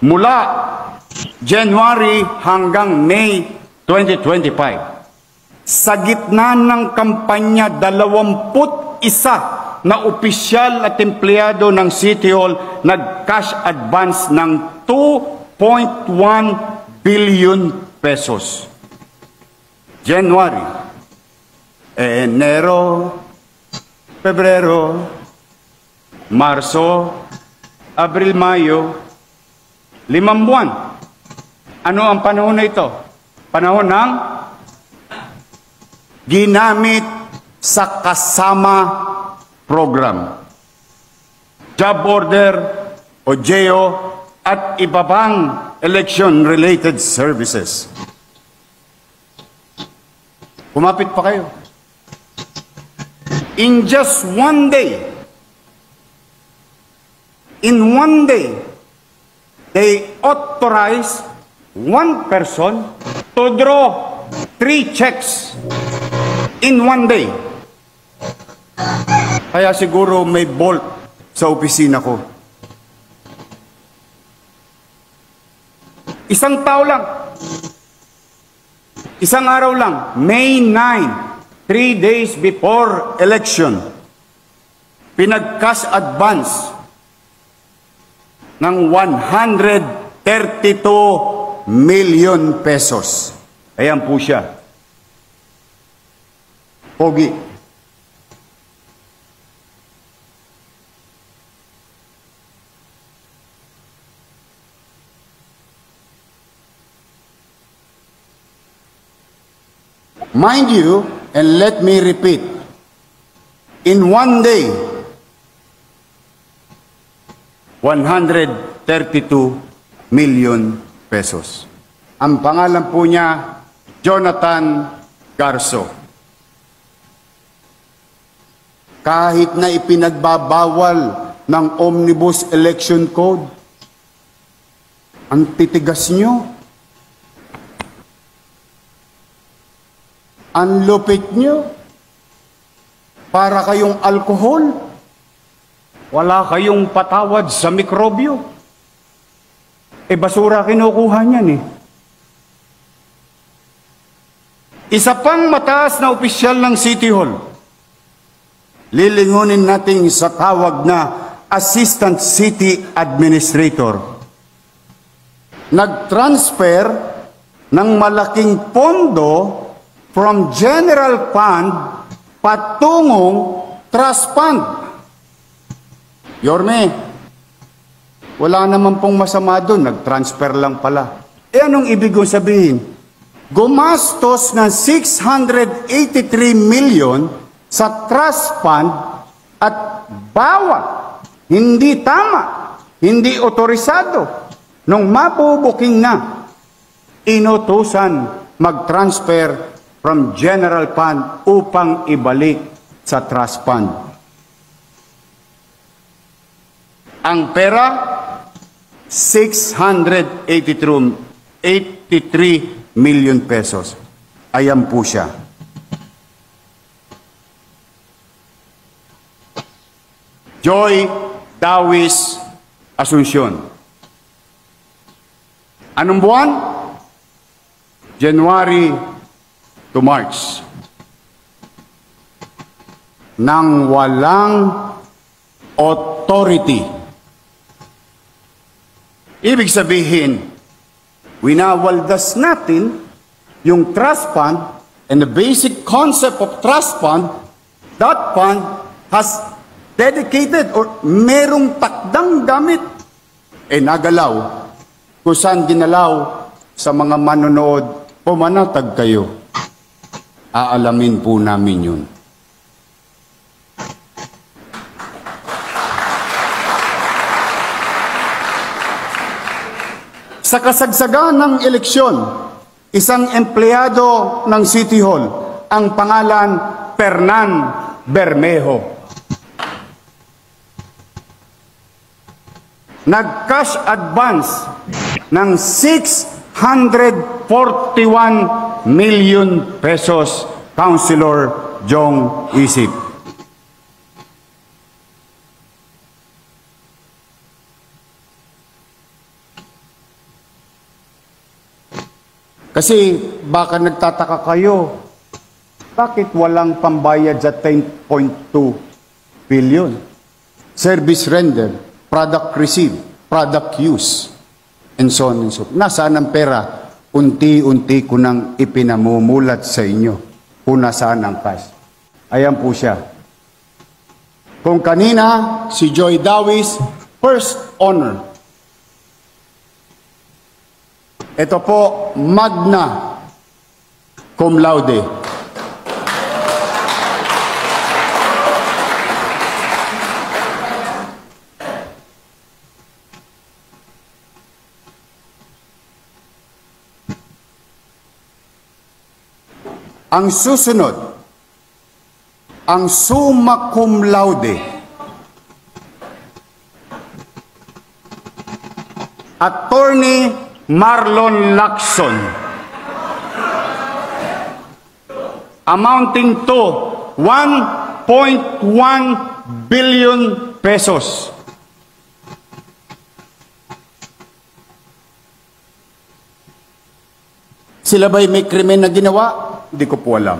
mula January hanggang May 2025. Sa gitna ng kampanya, 21 na opisyal at empleyado ng City Hall nag-cash advance ng 2.1 billion pesos. January, Enero, Pebrero, Marso, Abril, Mayo, 5 buwan. Ano ang panahon na ito? Panahon ng ginamit sa kasama program, job order o JO at iba pang election-related services. Kumapit pa kayo. In just one day, they authorize one person to draw 3 checks in one day. Kaya siguro may bolt sa opisina ko. Isang tao lang. Isang araw lang. May 9, 3 days before election, pinag-cash advance ng 132 million pesos. Ayan po siya. Pogi. Mind you, and let me repeat, in one day, 132 million pesos. Ang pangalan po niya, Jonathan Garso. Kahit na ipinagbabawal ng Omnibus Election Code, ang titigas nyo, ang lupit nyo, para kayong alkohol, wala kayong patawad sa mikrobyo. Basura kinukuha niyan eh. Isa pang mataas na opisyal ng City Hall, lilingunin natin sa tawag na Assistant City Administrator. Nag-transfer ng malaking pondo from General Fund patungong Trust Fund. Yorme, wala naman pong masama doon, nag-transfer lang pala. Anong ibig kong sabihin? Gumastos ng 683 million sa Trust Fund at bawat hindi tama, hindi otorisado, nung mabubuking na, inutusan mag-transfer from General Fund upang ibalik sa Trust Fund. Ang pera, 683 million pesos. Ayan po siya. Joy Dawis Asuncion. Anong buwan? January to March. Nang walang authority. Ibig sabihin, winawaldas natin yung trust fund and the basic concept of trust fund. That fund has dedicated or merong takdang gamit. Nagalaw. Kung saan ginalaw sa mga manonood, pumanatag kayo. Aalamin po namin yun. Sa kasagsagan ng eleksyon, isang empleyado ng City Hall, ang pangalan Fernan Bermejo. Nag-cash advance ng 641 million pesos, Councilor Jong Isip. Kasi baka nagtataka kayo, bakit walang pambayad sa 10.2 billion? Service render, product received, product use, and so on and so forth. Nasaan ang pera? Unti-unti ko nang ipinamumulat sa inyo kung nasaan ang cash. Ayan po siya. Kung kanina, si Joy Dawis, first honor. Ito po, magna cum laude. Ang susunod, ang summa cum laude. Attorney Marlon Lacson, amounting to 1.1 billion pesos. Sila ba'y may krimen na ginawa? Hindi ko po alam.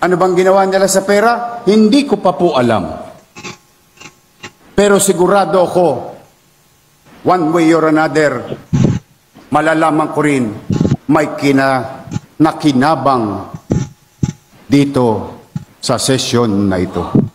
Ano bang ginawa nila sa pera? Hindi ko pa po alam. Pero sigurado ako, one way or another, malalaman ko rin may nakinabang dito sa sesyon na ito.